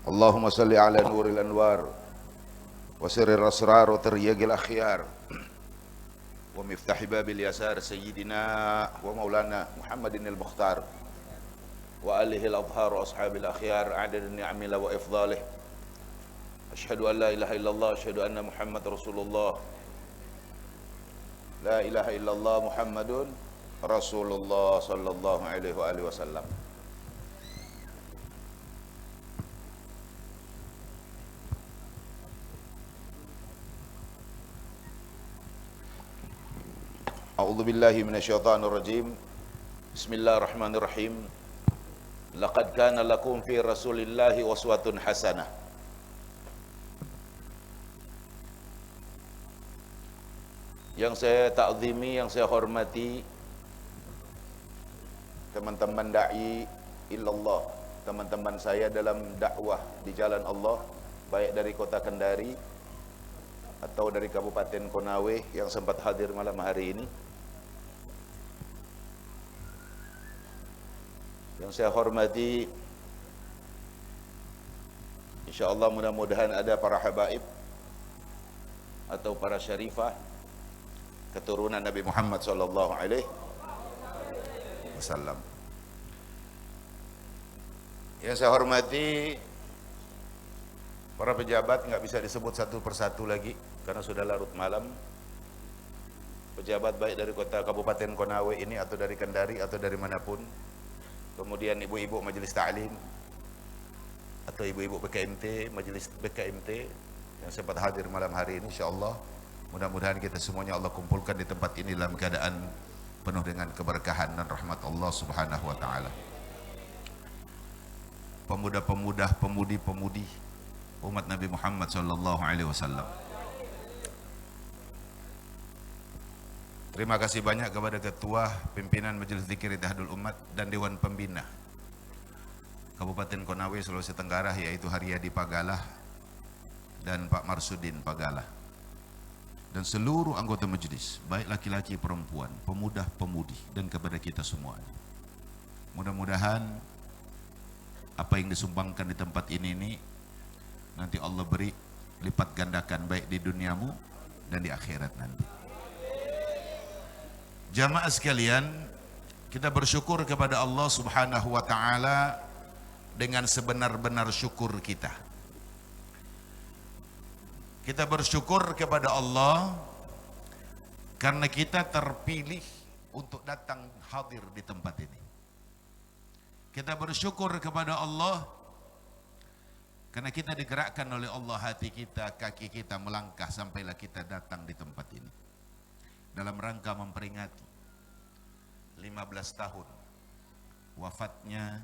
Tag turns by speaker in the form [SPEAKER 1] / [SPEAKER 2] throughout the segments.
[SPEAKER 1] Allahumma salli ala nuril anwar wa sirril asrar wa taryagil akhyar wa miftahi babil yasar sayyidina wa maulana Muhammadin al-Mukhtar wa alihi al-adhhar wa ashabil akhyar adad ni'amila wa ifdalih. Asyhadu an la ilaha illallah, asyhadu anna Muhammad Rasulullah. La ilaha illallah Muhammadun Rasulullah sallallahu alaihi wa alihi wasallam. A'udzu billahi minasyaitonir rajim. Bismillahirrahmanirrahim. Laqad kana lakum fi Rasulillahi uswatun hasanah. Yang saya ta'zimi, yang saya hormati teman-teman dai illallah, teman-teman saya dalam dakwah di jalan Allah, baik dari kota Kendari atau dari Kabupaten Konawe yang sempat hadir malam hari ini. Yang saya hormati, insyaallah mudah-mudahan ada para habaib atau para syarifah keturunan Nabi Muhammad sallallahu alaihi wasallam. Yang saya hormati para pejabat, nggak bisa disebut satu persatu lagi karena sudah larut malam. Pejabat baik dari kota Kabupaten Konawe ini atau dari Kendari atau dari manapun. Kemudian ibu-ibu majelis ta'lim atau ibu-ibu BKMT, majelis BKMT yang sempat hadir malam hari ini, insyaallah mudah-mudahan kita semuanya Allah kumpulkan di tempat ini dalam keadaan penuh dengan keberkahan dan rahmat Allah Subhanahu wa taala. Pemuda-pemuda, pemudi-pemudi umat Nabi Muhammad sallallahu alaihi wasallam. Terima kasih banyak kepada Ketua Pimpinan Majelis Zikir Ittihadul Umat dan Dewan Pembina Kabupaten Konawe, Sulawesi Tenggara, yaitu Haryadi Pagalah dan Pak Marsudin Pagalah, dan seluruh anggota majelis, baik laki-laki perempuan, pemuda pemudi, dan kepada kita semua. Mudah-mudahan apa yang disumbangkan di tempat ini nanti Allah beri lipat gandakan baik di duniamu dan di akhirat nanti. Jamaah sekalian, kita bersyukur kepada Allah Subhanahu wa taala dengan sebenar-benar syukur kita. Kita bersyukur kepada Allah karena kita terpilih untuk datang hadir di tempat ini. Kita bersyukur kepada Allah karena kita digerakkan oleh Allah, hati kita, kaki kita melangkah sampailah kita datang di tempat ini dalam rangka memperingati 15 tahun wafatnya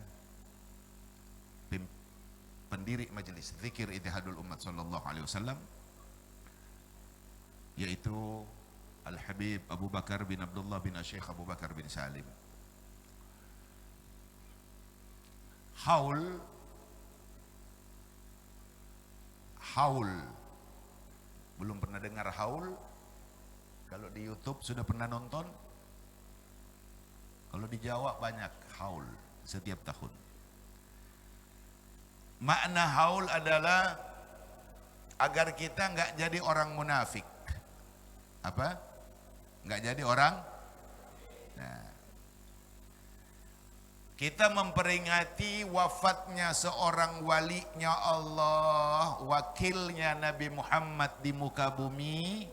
[SPEAKER 1] pendiri Majelis Zikir Ittihadul Umat sallallahu alaihi wasallam, yaitu Al-Habib Abu Bakar bin Abdullah bin Syekh Abu Bakar bin Salim. Haul belum pernah dengar haul? Kalau di YouTube sudah pernah nonton? Kalau di Jawa banyak haul setiap tahun. Makna haul adalah agar kita nggak jadi orang munafik. Apa? Nggak jadi orang. Nah, kita memperingati wafatnya seorang walinya Allah, wakilnya Nabi Muhammad di muka bumi,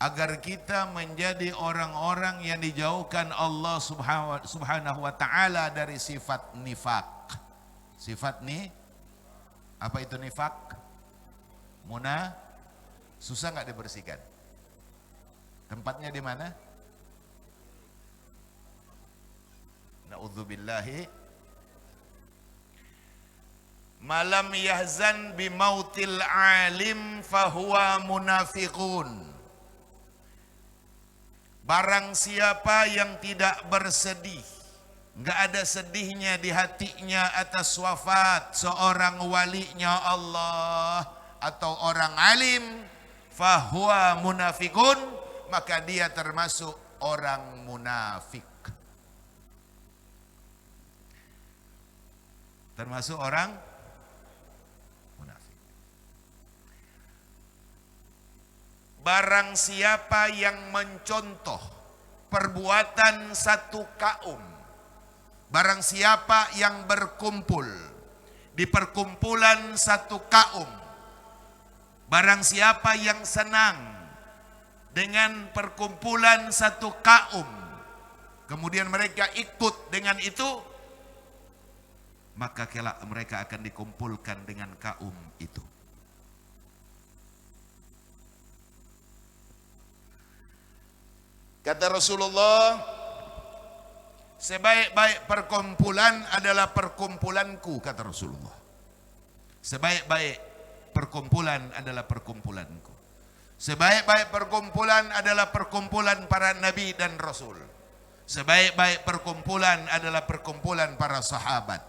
[SPEAKER 1] agar kita menjadi orang-orang yang dijauhkan Allah Subhanahu wa taala dari sifat nifak. Sifat apa itu nifak? Susah nggak dibersihkan? Tempatnya di mana? Na'udzubillahi. Malam yahzan bimautil alim fahuwa munafiqun. Barang siapa yang tidak bersedih, nggak ada sedihnya di hatinya atas wafat seorang walinya Allah atau orang alim, fahuwa munafikun, maka dia termasuk orang munafik. termasuk orang munafik. Barang siapa yang mencontoh perbuatan satu kaum, barang siapa yang berkumpul di perkumpulan satu kaum, barang siapa yang senang dengan perkumpulan satu kaum, kemudian mereka ikut dengan itu, maka kelak mereka akan dikumpulkan dengan kaum itu. Kata Rasulullah, sebaik-baik perkumpulan adalah perkumpulanku, kata Rasulullah. Sebaik-baik perkumpulan adalah perkumpulanku. Sebaik-baik perkumpulan adalah perkumpulan para nabi dan rasul. Sebaik-baik perkumpulan adalah perkumpulan para sahabat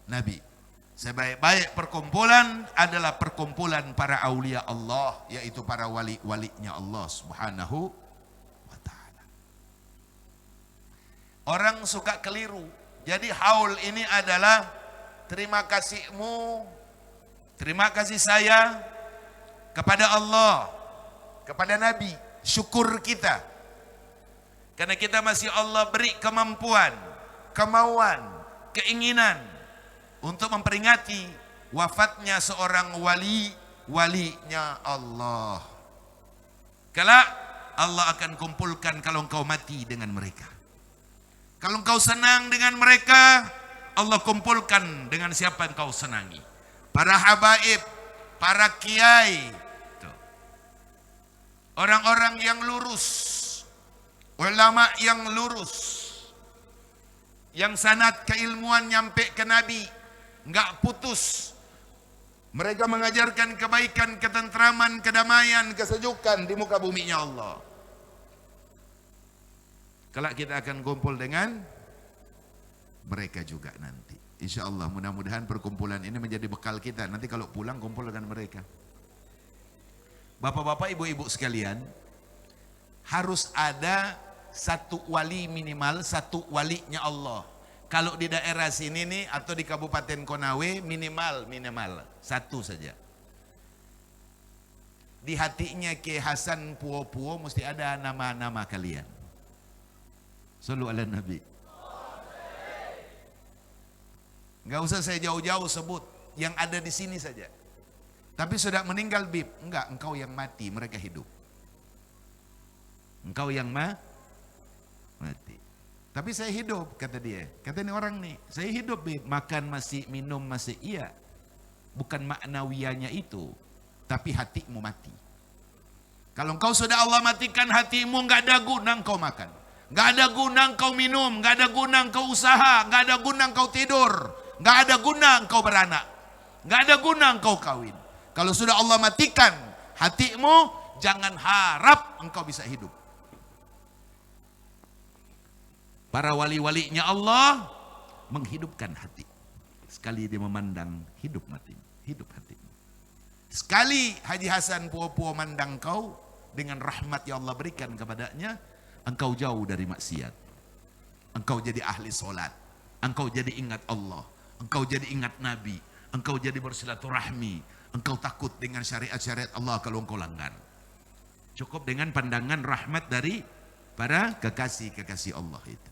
[SPEAKER 1] nabi. Sebaik-baik perkumpulan adalah perkumpulan para aulia Allah, yaitu para wali-walinya Allah Subhanahu wa ta'ala. Orang suka keliru. Jadi haul ini adalah terima kasihmu, terima kasih saya kepada Allah, kepada Nabi, syukur kita. Karena kita masih Allah beri kemampuan, kemauan, keinginan untuk memperingati wafatnya seorang walinya Allah. Kelak Allah akan kumpulkan kalau engkau mati dengan mereka. Kalau engkau senang dengan mereka, Allah kumpulkan dengan siapa yang kau senangi. Para habaib, para kiai, orang-orang yang lurus, ulama yang lurus, yang sanad keilmuan nyampe ke Nabi, enggak putus. Mereka mengajarkan kebaikan, ketentraman, kedamaian, kesejukan di muka buminya Allah. Kelak kita akan kumpul dengan mereka juga nanti. Insya Allah, mudah-mudahan perkumpulan ini menjadi bekal kita. Nanti kalau pulang kumpul dengan mereka. Bapak-bapak, ibu-ibu sekalian, harus ada satu wali minimal, satu walinya Allah. Kalau di daerah sini nih atau di Kabupaten Konawe minimal satu saja. Di hatinya Kiai Hasan Puo-Puo mesti ada nama-nama kalian. Sallu ala Nabi. Enggak usah saya jauh-jauh sebut, yang ada di sini saja. Tapi sudah meninggal bib, enggak, engkau yang mati, mereka hidup. Engkau yang mati. Tapi saya hidup, kata dia. Kata ini orang nih, saya hidup bib, makan masih, minum masih, iya. Bukan maknawiyanya itu, tapi hatimu mati. Kalau engkau sudah Allah matikan hatimu, enggak ada guna engkau makan. Enggak ada guna engkau minum, enggak ada guna engkau usaha, enggak ada guna engkau tidur. Enggak ada guna engkau beranak. Enggak ada guna engkau kawin. Kalau sudah Allah matikan hatimu, jangan harap engkau bisa hidup. Para wali-walinya Allah menghidupkan hati. Sekali dia memandang hidup mati, hidup hatimu. Sekali Haji Hasan Puo-Puo mandang kau dengan rahmat yang Allah berikan kepadanya, engkau jauh dari maksiat. Engkau jadi ahli solat. Engkau jadi ingat Allah. Engkau jadi ingat Nabi, engkau jadi bersilaturahmi, engkau takut dengan syariat-syariat Allah kalau engkau langgar. Cukup dengan pandangan rahmat dari para kekasih-kekasih Allah itu.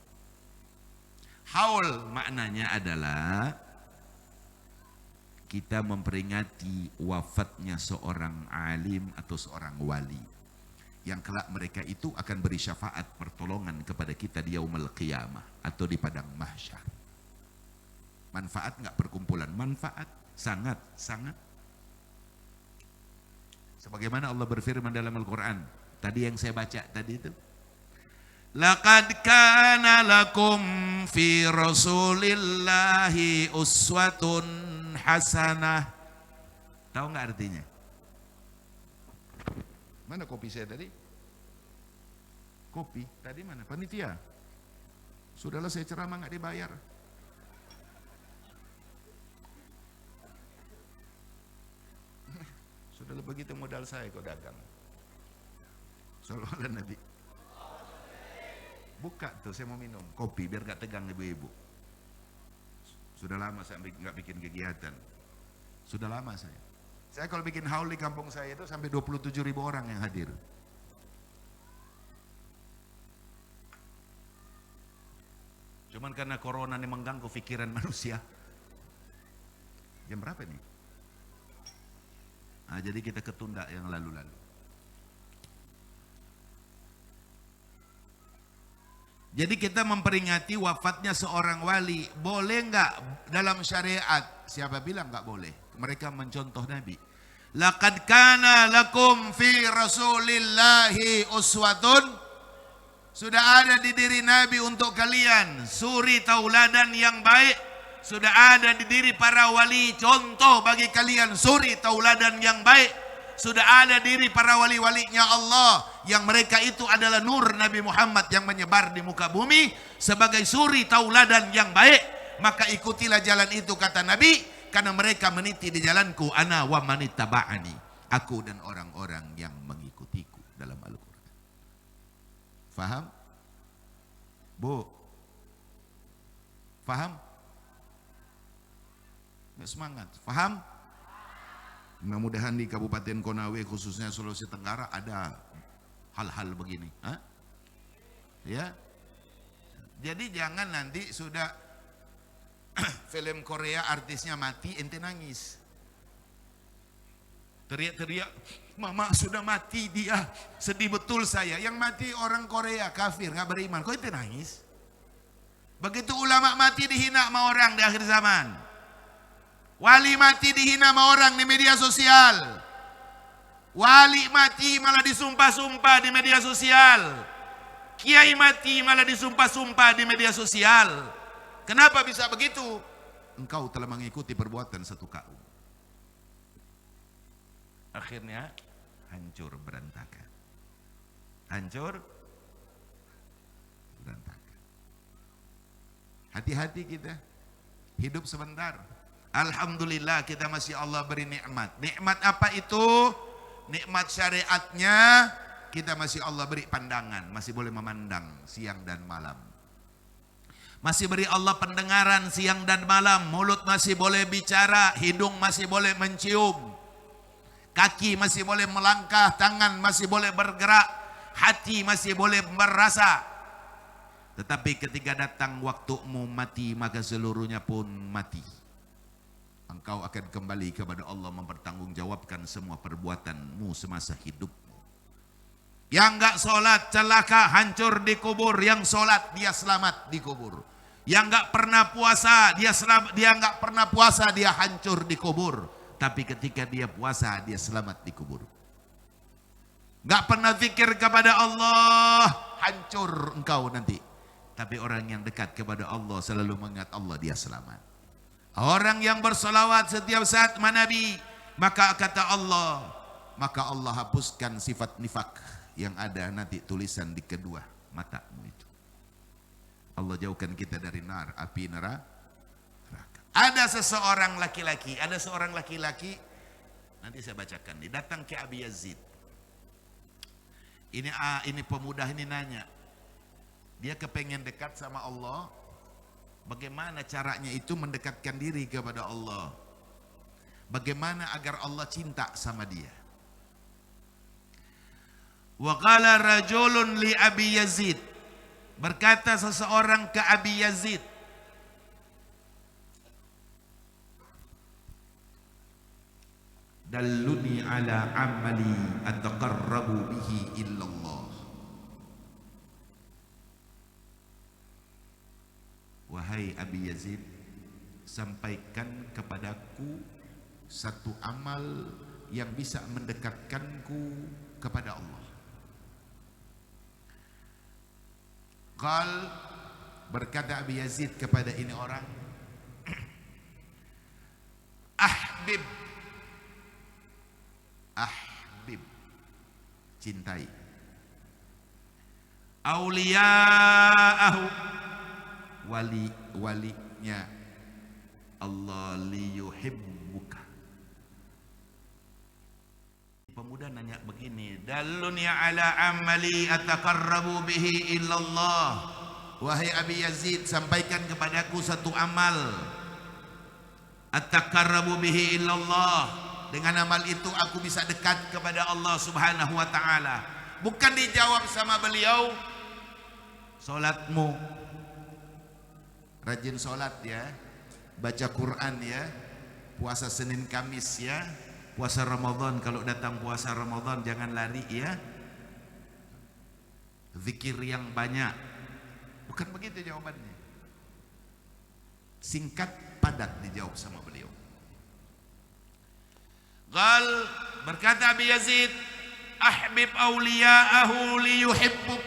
[SPEAKER 1] Haul maknanya adalah kita memperingati wafatnya seorang alim atau seorang wali, yang kelak mereka itu akan beri syafaat pertolongan kepada kita di yaumul qiyamah atau di padang mahsyar. Manfaat enggak perkumpulan? Manfaat, sangat. Sebagaimana Allah berfirman dalam Al-Quran, tadi yang saya baca tadi itu. Laqad kana lakum fi Rasulillahi uswatun hasanah. Tahu enggak artinya? Mana kopi saya tadi? Kopi, tadi mana? Panitia. Sudahlah saya ceramah enggak dibayar. Sudahlah begitu modal saya kau dagang. Sallallahu alaihi Nabi. Buka tuh, saya mau minum kopi biar gak tegang ibu-ibu. Sudah lama saya nggak bikin kegiatan. Sudah lama saya. Saya kalau bikin haul di kampung saya itu sampai 27.000 orang yang hadir. Cuman karena corona ini mengganggu pikiran manusia. Jam berapa nih? Nah, jadi kita ketunda yang lalu-lalu. Jadi kita memperingati wafatnya seorang wali. Boleh enggak dalam syariat? Siapa bilang enggak boleh? Mereka mencontoh Nabi. Laqad kana lakum fi Rasulillahi uswatun. Sudah ada di diri Nabi untuk kalian suri tauladan yang baik. Sudah ada di diri para wali contoh bagi kalian suri tauladan yang baik. Sudah ada diri para wali-walinya Allah yang mereka itu adalah nur Nabi Muhammad yang menyebar di muka bumi sebagai suri tauladan yang baik. Maka ikutilah jalan itu kata Nabi, karena mereka meniti di jalanku, ana wa manittaba'ani, aku dan orang-orang yang mengikutiku dalam Al-Quran. Faham? Bu? Faham? Nggak semangat? Faham? Mudah-mudahan di Kabupaten Konawe khususnya Sulawesi Tenggara ada hal-hal begini. Hah? Ya. Jadi jangan nanti sudah film Korea artisnya mati ente nangis. Teriak-teriak, mama sudah mati dia. Sedih betul saya. Yang mati orang Korea kafir, nggak beriman. Kok ente nangis? Begitu ulama mati dihina sama orang di akhir zaman. Wali mati dihina sama orang di media sosial. Wali mati malah disumpah-sumpah di media sosial. Kiai mati malah disumpah-sumpah di media sosial. Kenapa bisa begitu? Engkau telah mengikuti perbuatan satu kaum. Akhirnya hancur berantakan. Hancur berantakan. Hati-hati kita. Hidup sebentar. Alhamdulillah kita masih Allah beri nikmat. Nikmat apa itu? Nikmat syariatnya kita masih Allah beri pandangan. Masih boleh memandang siang dan malam. Masih beri Allah pendengaran siang dan malam. Mulut masih boleh bicara. Hidung masih boleh mencium. Kaki masih boleh melangkah. Tangan masih boleh bergerak. Hati masih boleh merasa. Tetapi ketika datang waktumu mati, maka seluruhnya pun mati. Engkau akan kembali kepada Allah mempertanggungjawabkan semua perbuatanmu semasa hidupmu. Yang enggak sholat celaka hancur di kubur. Yang sholat dia selamat di kubur. Yang enggak pernah puasa dia enggak pernah puasa dia hancur di kubur. Tapi ketika dia puasa dia selamat di kubur. Enggak pernah zikir kepada Allah hancur engkau nanti. Tapi orang yang dekat kepada Allah selalu mengingat Allah dia selamat. Orang yang bersolawat setiap saat Nabi, maka kata Allah, maka Allah hapuskan sifat nifak yang ada nanti tulisan di kedua matamu itu. Allah jauhkan kita dari nar, api neraka. Ada seorang laki-laki, nanti saya bacakan. Dia datang ke Abi Yazid. Ini pemuda ini nanya, dia kepengen dekat sama Allah. Bagaimana caranya itu mendekatkan diri kepada Allah? Bagaimana agar Allah cinta sama dia? Wa qala rajulun li Abi Yazid. Berkata seseorang ke Abi Yazid. Dalluni ala amali ataqarrabu bihi illallah. Wahai Abi Yazid, sampaikan kepadaku satu amal yang bisa mendekatkanku kepada Allah. Qal, berkata Abi Yazid kepada ini orang, ahbib, cintai, auliya'ahu, wali-walinya Allah, liyuhibbuka. Pemuda nanya begini, dalluni ala amali ataqarrabu bihi illallah. Wahai Abi Yazid, sampaikan kepadaku satu amal At-taqarrabu bihi illallah. Dengan amal itu aku bisa dekat kepada Allah Subhanahu wa taala. Bukan dijawab sama beliau, solatmu rajin solat ya, baca Quran ya, puasa Senin Kamis ya, puasa Ramadan, kalau datang puasa Ramadan jangan lari ya, zikir yang banyak. Bukan begitu jawabannya. Singkat padat dijawab sama beliau. Qal, berkata Abi Yazid, ahbib awliya'ahu liyuhibbuk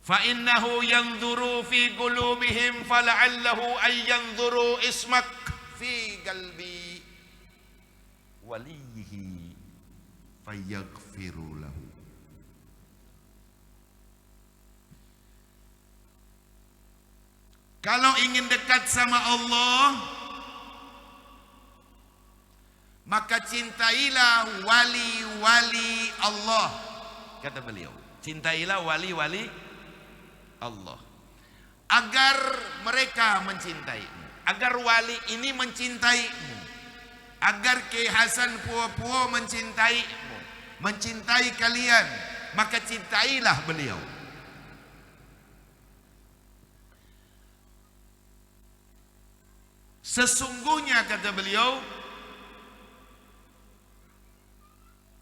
[SPEAKER 1] fa innahu yanzuru fi qulubihim fala'allahu ay yanzuru ismak fi qalbi waliyihi fayaghfiru lahu. Kalau ingin dekat sama Allah, maka cintailah wali-wali Allah. Kata beliau, cintailah wali-wali Allah agar mereka mencintaimu, agar wali ini mencintaimu, agar Kiai Hasan Puo-Puo mencintaimu, mencintai kalian, maka cintailah beliau. Sesungguhnya kata beliau,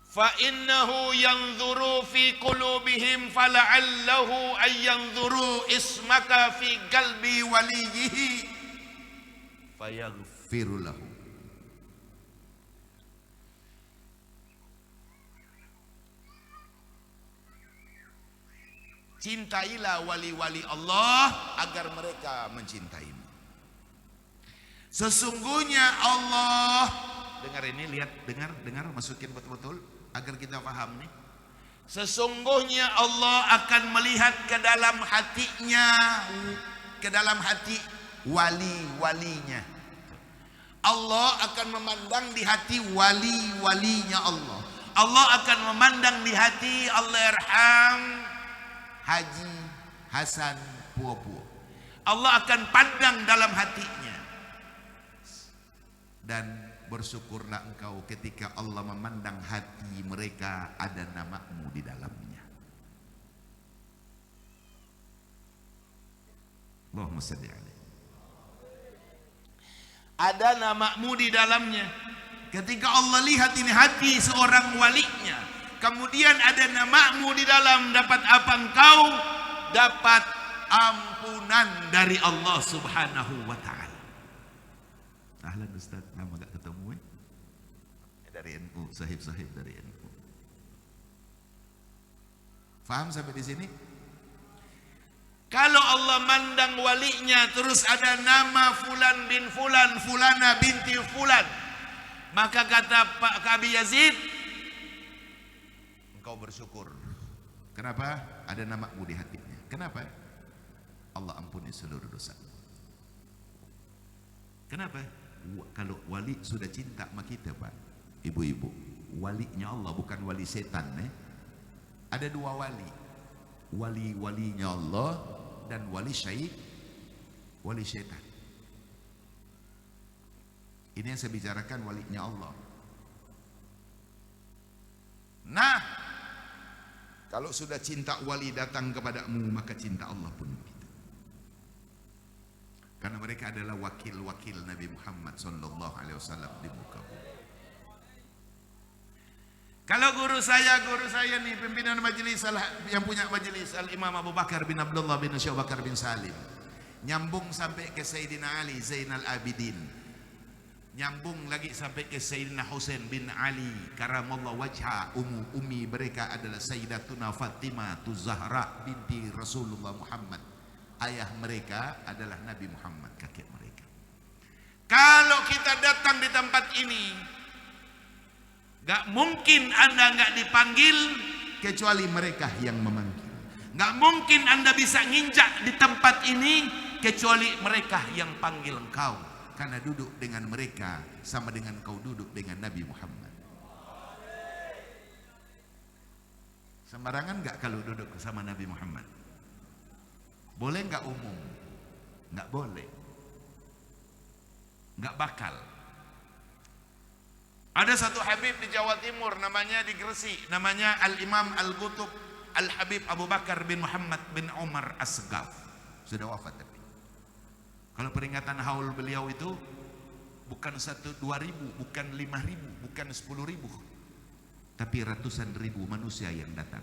[SPEAKER 1] fa innahu yanzuru fi qulubihim fala'allahu ay yanzuru ismaka fi qalbi waliyihi fayaghfiru lahu. Cintailah wali-wali Allah agar mereka mencintaimu. Sesungguhnya Allah, dengar ini, lihat, dengar, masukin betul-betul agar kita paham nih. Sesungguhnya Allah akan melihat ke dalam hatinya, ke dalam hati wali-walinya. Allah akan memandang di hati wali-walinya Allah. Allah akan memandang di hati Allahyarham Haji Hasan Puo-Puo. Allah akan pandang dalam hatinya. Dan bersyukurlah engkau ketika Allah memandang hati mereka ada namamu di dalamnya. Allahumma shalli alaihi. Ada namamu di dalamnya. Ketika Allah lihat ini hati seorang walinya, kemudian ada namamu di dalam, dapat apa engkau? Dapat ampunan dari Allah Subhanahu wa taala. Ahlan Ustaz, lama gak ketemu dari NU, sahib-sahib dari NU. Faham sampai di sini? Kalau Allah mandang walinya terus ada nama fulan bin fulan, fulana binti fulan, maka kata Pak Abi Yazid, engkau bersyukur. Kenapa? Ada namamu di hatinya. Kenapa? Allah ampuni seluruh dosa. Kenapa? Kalau wali sudah cinta sama kita, Pak, ibu-ibu, walinya Allah, bukan wali setan. Ada dua wali, walinya Allah dan wali setan. Ini yang saya bicarakan, walinya Allah. Nah, kalau sudah cinta wali datang kepadamu, maka cinta Allah pun begitu. Karena mereka adalah wakil-wakil Nabi Muhammad sallallahu alaihi wasallam di muka bumi. Kalau guru saya nih, pimpinan majelis yang punya majelis, Al-Imam Abu Bakar bin Abdullah bin Syekh Bakar bin Salim, nyambung sampai ke Sayyidina Ali Zainal Abidin, nyambung lagi sampai ke Sayyidina Husain bin Ali karamallahu wajha. Umi mereka adalah Sayyidatuna Fatimah Zahra binti Rasulullah Muhammad. Ayah mereka adalah Nabi Muhammad, kakek mereka. Kalau kita datang di tempat ini, gak mungkin Anda gak dipanggil kecuali mereka yang memanggil. Gak mungkin Anda bisa nginjak di tempat ini kecuali mereka yang panggil engkau. Karena duduk dengan mereka sama dengan kau duduk dengan Nabi Muhammad. Sembarangan gak kalau duduk sama Nabi Muhammad? Boleh nggak umum? Nggak boleh. nggak bakal. Ada satu Habib di Jawa Timur, namanya di Gresik, namanya Al-Imam Al-Qutub Al-Habib Abu Bakar bin Muhammad bin Umar As-Segaf. Sudah wafat tapi. Kalau peringatan haul beliau itu bukan 1-2 ribu, bukan 5 ribu, bukan 10 ribu, tapi ratusan ribu manusia yang datang.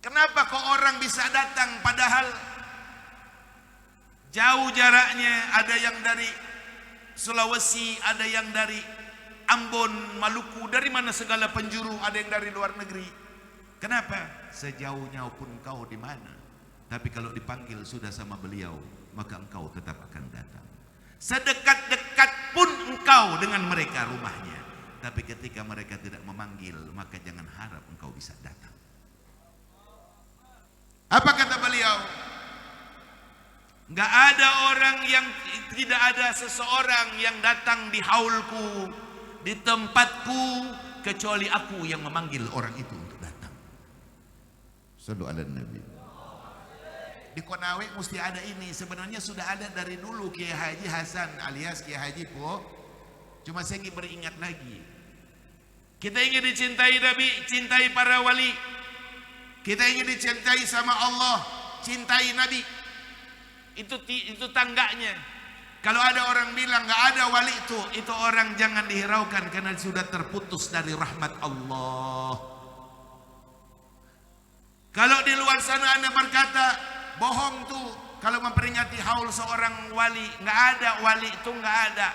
[SPEAKER 1] Kenapa kok orang bisa datang padahal jauh jaraknya? Ada yang dari Sulawesi, ada yang dari Ambon, Maluku, dari mana segala penjuru, ada yang dari luar negeri. Kenapa? Sejauhnya pun engkau di mana, tapi kalau dipanggil sudah sama beliau, maka engkau tetap akan datang. Sedekat-dekat pun engkau dengan mereka rumahnya, tapi ketika mereka tidak memanggil, maka jangan harap engkau bisa datang. Apa kata beliau? Gak ada orang yang, tidak ada seseorang yang datang di haulku, di tempatku, kecuali aku yang memanggil orang itu untuk datang. Sallu ala Nabi. Di Konawe mesti ada ini. Sebenarnya sudah ada dari dulu Kiai Haji Hasan alias Kiai Haji Po. Cuma saya ingin beringat lagi. Kita ingin dicintai Nabi, cintai para wali. Kita ingin dicintai sama Allah, cintai Nabi. Itu tangganya. Kalau ada orang bilang nggak ada wali itu orang jangan dihiraukan karena sudah terputus dari rahmat Allah. Kalau di luar sana Anda berkata bohong tuh kalau memperingati haul seorang wali, nggak ada wali itu, nggak ada.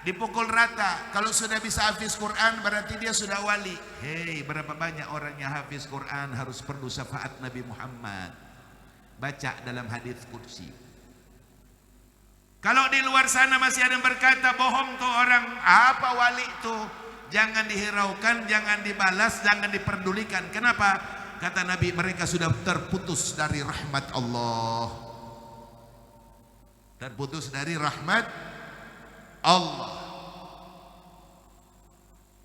[SPEAKER 1] Dipukul rata. Kalau sudah bisa hafiz Quran berarti dia sudah wali. Hei, berapa banyak orang yang hafiz Quran harus perlu syafaat Nabi Muhammad. Baca dalam hadis qudsi. Kalau di luar sana masih ada yang berkata bohong tuh orang, apa wali itu? Jangan dihiraukan, jangan dibalas, jangan diperdulikan. Kenapa? Kata Nabi, mereka sudah terputus dari rahmat Allah. Terputus dari rahmat Allah.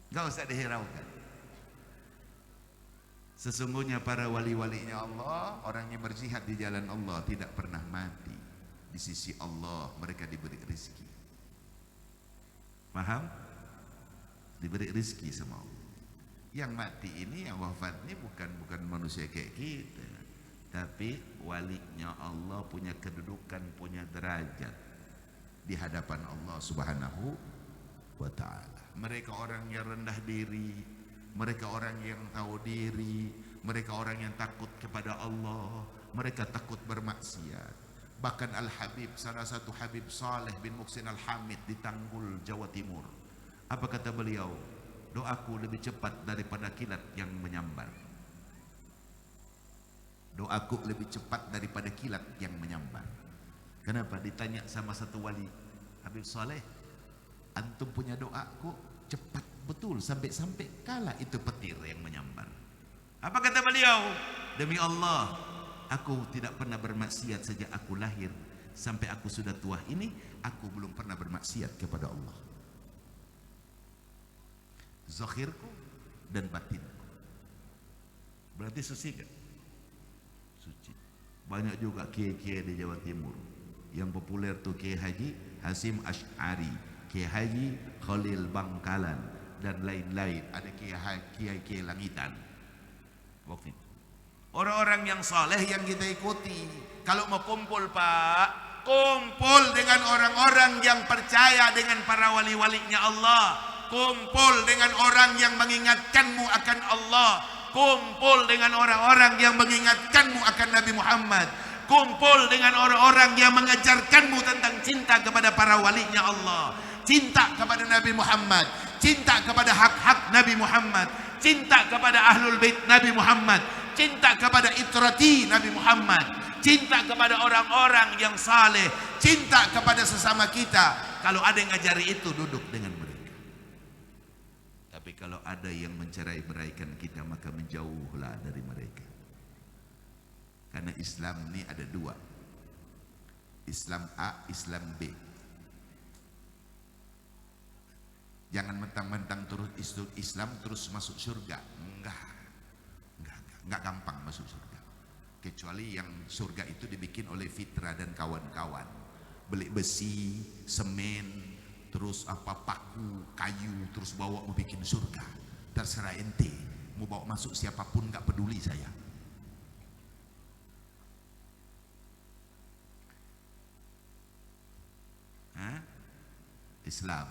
[SPEAKER 1] Gak usah dihiraukan. Sesungguhnya para wali-walinya Allah, orang yang berjihad di jalan Allah tidak pernah mati. Di sisi Allah mereka diberi rezeki. Paham? Diberi rezeki sama Allah. Yang mati ini, yang wafat ini bukan manusia kayak kita, tapi walinya Allah punya kedudukan, punya derajat di hadapan Allah Subhanahu wa ta'ala. Mereka orang yang rendah diri, mereka orang yang tahu diri, mereka orang yang takut kepada Allah, mereka takut bermaksiat. Bahkan Al-Habib, salah satu Habib Saleh bin Muhsin Al-Hamid di Tanggul, Jawa Timur, apa kata beliau? Doaku lebih cepat daripada kilat yang menyambar. Doaku lebih cepat daripada kilat yang menyambar. Kenapa? Ditanya sama satu wali, Habib Saleh, antum punya doaku cepat betul sampai kalah itu petir yang menyambar. Apa kata beliau? Demi Allah, aku tidak pernah bermaksiat sejak aku lahir sampai aku sudah tua ini, aku belum pernah bermaksiat kepada Allah. Zahirku dan batinku. Berarti suci kan? Suci. Banyak juga kiai-kiai di Jawa Timur. Yang populer tuh Kiai Haji Hasim Asy'ari, Kiai Haji Khalil Bangkalan, dan lain-lain. Ada kiai-kiai langitan. Waktu itu orang-orang yang saleh yang kita ikuti. Kalau mau kumpul Pak, kumpul dengan orang-orang yang percaya dengan para wali-walinya Allah. Kumpul dengan orang yang mengingatkanmu akan Allah. Kumpul dengan orang-orang yang mengingatkanmu akan Nabi Muhammad. Kumpul dengan orang-orang yang mengajarkanmu tentang cinta kepada para walinya Allah, cinta kepada Nabi Muhammad, cinta kepada hak-hak Nabi Muhammad, cinta kepada ahlul bait Nabi Muhammad, cinta kepada itrati Nabi Muhammad, cinta kepada orang-orang yang saleh, cinta kepada sesama kita. Kalau ada yang ngajari itu, duduk dengan mereka. Tapi kalau ada yang mencerai-beraikan kita, maka menjauhlah dari mereka. Karena Islam ini ada dua, Islam A, Islam B. Jangan mentang-mentang terus Islam terus masuk surga. Enggak gampang masuk surga. Kecuali yang surga itu dibikin oleh Fitra dan kawan-kawan. Beli besi, semen, terus paku, kayu, terus bawa mau bikin surga. Terserah ente, mau bawa masuk siapapun gak peduli saya. Islam.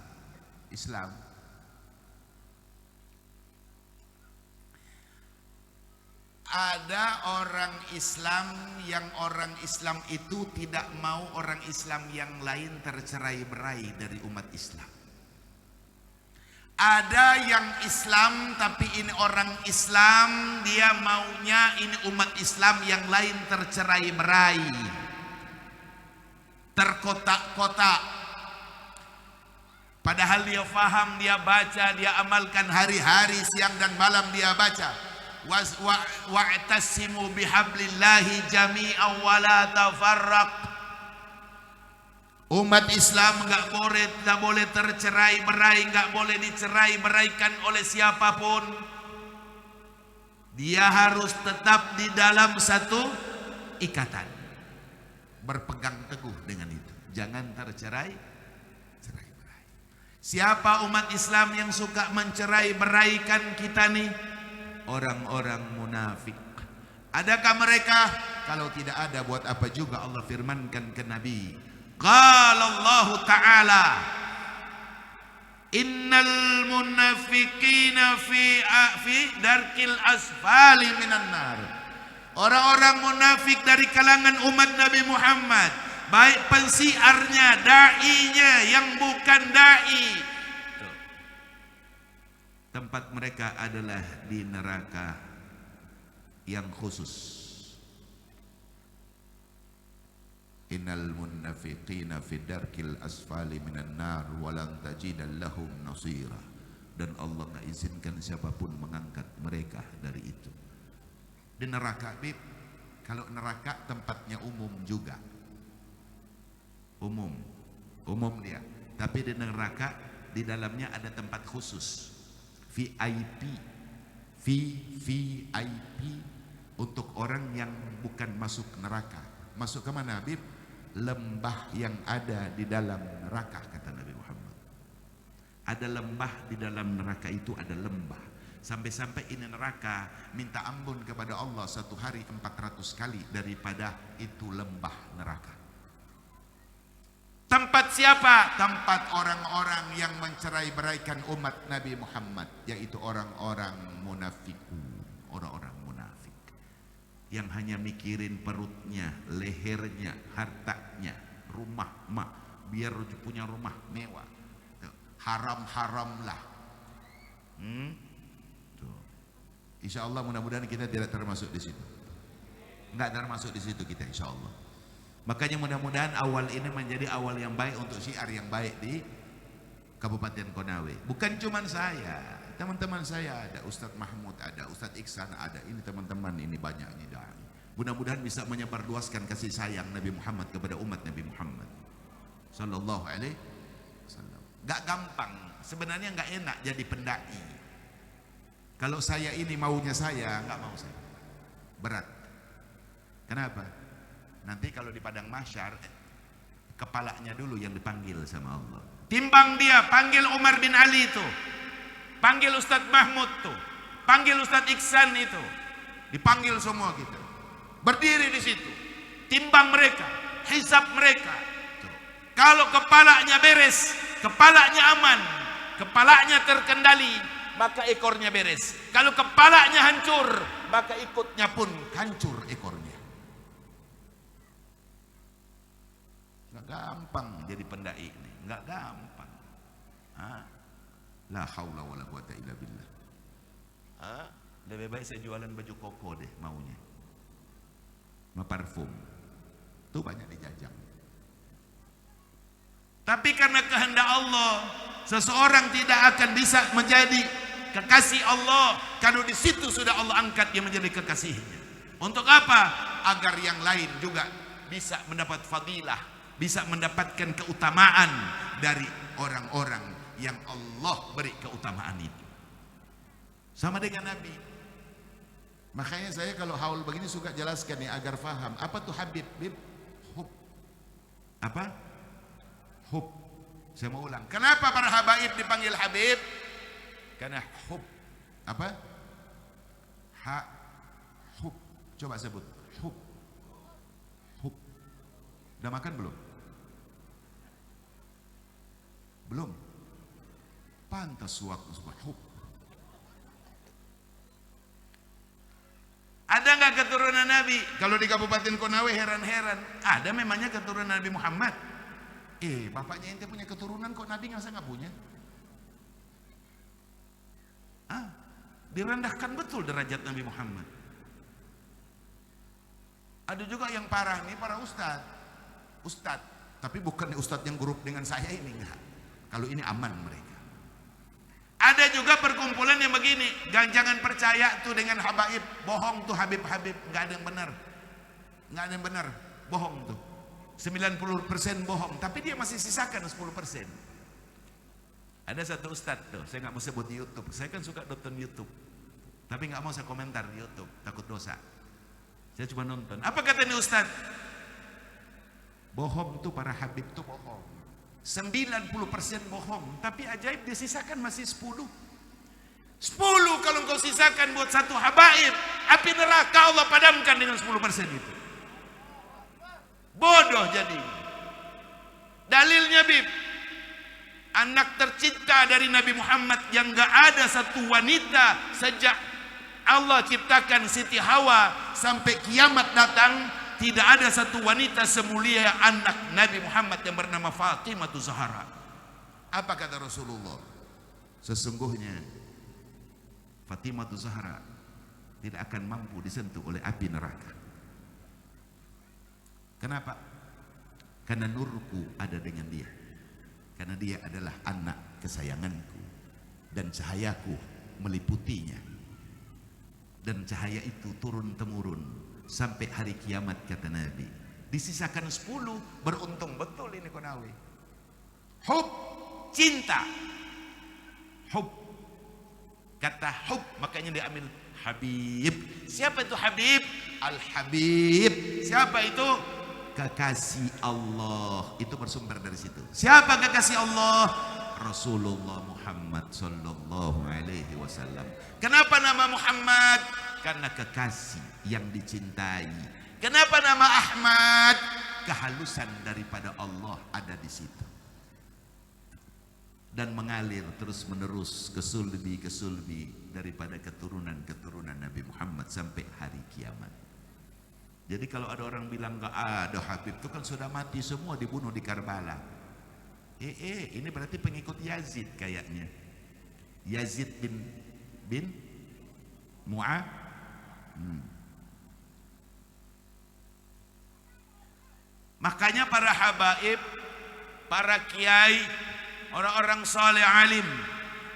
[SPEAKER 1] Ada orang Islam yang orang Islam itu tidak mau orang Islam yang lain tercerai-berai dari umat Islam. Ada yang Islam tapi ini orang Islam, dia maunya ini umat Islam yang lain tercerai-berai, terkotak-kotak. Padahal dia faham, dia baca, dia amalkan hari-hari, siang dan malam dia baca. Wa'tasimu bihablillahi jami'an wa la tafarraq. Umat Islam enggak boleh tercerai-berai, enggak boleh dicerai-beraikan oleh siapapun. Dia harus tetap di dalam satu ikatan. Berpegang teguh dengan itu. Jangan tercerai-berai. Siapa umat Islam yang suka mencerai-beraikan kita nih? Orang-orang munafik. Adakah mereka? Kalau tidak ada, buat apa juga Allah firmankan ke Nabi? Qala Allah Ta'ala, innal munafiqina fi darkil asfali minan nar. Orang-orang munafik dari kalangan umat Nabi Muhammad, baik pensiarnya, da'inya, yang bukan da'i, tempat mereka adalah di neraka yang khusus. Innal munafiqina fi darkil asfali minan nar walan tajida lahum nasira. Dan Allah enggak izinkan siapapun mengangkat mereka dari itu. Di neraka, Bib, kalau neraka tempatnya umum juga. Umum dia. Tapi di neraka di dalamnya ada tempat khusus. VIP untuk orang yang bukan masuk neraka. Masuk ke mana, Habib? Lembah yang ada di dalam neraka, kata Nabi Muhammad. Ada lembah di dalam neraka, itu ada lembah. Sampai-sampai ini neraka minta ampun kepada Allah satu hari 400 kali daripada itu lembah neraka. Tempat siapa? Tempat orang-orang yang mencerai-beraikan umat Nabi Muhammad, yaitu orang-orang munafikun, orang-orang munafik yang hanya mikirin perutnya, lehernya, hartanya, rumah biar punya rumah mewah, haram-haram lah. Insya Allah mudah-mudahan kita tidak termasuk di situ, nggak termasuk di situ kita, insya Allah. Makanya mudah-mudahan awal ini menjadi awal yang baik untuk syiar yang baik di Kabupaten Konawe. Bukan cuma saya, teman-teman saya ada, Ustadz Mahmud ada, Ustadz Iksan ada, ini teman-teman ini banyak ini dah. Mudah-mudahan bisa menyebarluaskan kasih sayang Nabi Muhammad kepada umat Nabi Muhammad Sallallahu Alaihi Wasallam. Gak gampang, sebenarnya gak enak jadi pendai. Kalau saya ini maunya saya, gak mau saya. Berat. Kenapa? Nanti kalau di padang mahsyar, kepalanya dulu yang dipanggil sama Allah. Timbang dia, panggil Umar bin Ali itu, panggil Ustadz Mahmud tuh, panggil Ustadz Iksan itu, dipanggil semua kita. Berdiri di situ, timbang mereka, hisab mereka. Tuh. Kalau kepalanya beres, kepalanya aman, kepalanya terkendali, maka ekornya beres. Kalau kepalanya hancur, maka ikutnya pun hancur ekornya. Gampang jadi pendai ini, nggak gampang. La haula wala quwata illa billah. Lebih baik saya jualan baju koko deh maunya, parfum itu banyak dijajang. Tapi karena kehendak Allah, seseorang tidak akan bisa menjadi kekasih Allah kalau di situ sudah Allah angkat dia menjadi kekasihnya. Untuk apa? Agar yang lain juga bisa mendapat fadilah, bisa mendapatkan keutamaan dari orang-orang yang Allah beri keutamaan itu. Sama dengan Nabi. Makanya saya kalau haul begini suka jelaskan nih agar faham. Apa tuh Habib? Bib? Hub. Apa? Hub. Saya mau ulang. Kenapa para habaib dipanggil Habib? Karena hub. Apa? Hub. Coba sebut. Hub. Hub. Udah makan belum? Belum. Pantas waktu sebut hub. Ada nggak keturunan Nabi? Kalau di Kabupaten Konawe heran-heran, ada memangnya keturunan Nabi Muhammad? Bapaknya ente punya keturunan kok Nabi nggak punya? Direndahkan betul derajat Nabi Muhammad. Ada juga yang parah nih para ustadz, tapi bukan ustadz yang grup dengan saya ini enggak. Kalau ini aman mereka. Ada juga perkumpulan yang begini, jangan percaya tuh dengan habaib, bohong tuh Habib-Habib, nggak ada yang benar, bohong tuh. 90% bohong, tapi dia masih sisakan 10%. Ada satu ustadz tuh, saya nggak mau sebut di YouTube, saya kan suka nonton YouTube, tapi nggak mau saya komentar di YouTube, takut dosa. Saya cuma nonton. Apa katanya ustadz? Bohong tuh para habib tuh bohong. 90% bohong, tapi ajaib disisakan masih 10 kalau engkau sisakan buat satu habaib, api neraka Allah padamkan dengan 10% itu. Bodoh jadi. Dalilnya Bib, anak tercinta dari Nabi Muhammad yang gak ada satu wanita sejak Allah ciptakan Siti Hawa sampai kiamat datang, tidak ada satu wanita semulia anak Nabi Muhammad yang bernama Fatimah Zahra. Apa kata Rasulullah? Sesungguhnya Fatimah Zahra tidak akan mampu disentuh oleh api neraka. Kenapa? Karena nurku ada dengan dia. Karena dia adalah anak kesayanganku dan cahayaku meliputinya. Dan cahaya itu turun-temurun sampai hari kiamat kata Nabi. Disisakan 10, beruntung betul ini Konawe. Hub, cinta. Hub. Kata hub makanya diambil Habib. Siapa itu Habib? Al-Habib. Siapa itu? Kekasih Allah. Itu bersumber dari situ. Siapa kekasih Allah? Rasulullah Muhammad sallallahu alaihi wasallam. Kenapa nama Muhammad? Karena kekasih yang dicintai. Kenapa nama Ahmad? Kehalusan daripada Allah ada di situ. Dan mengalir terus menerus ke sulbi daripada keturunan Nabi Muhammad sampai hari kiamat. Jadi kalau ada orang bilang enggak ada Habib itu kan sudah mati semua, dibunuh di Karbala. Ini berarti pengikut Yazid kayaknya. Yazid bin Mu'ad. Makanya para habaib, para kiai, orang-orang saleh alim,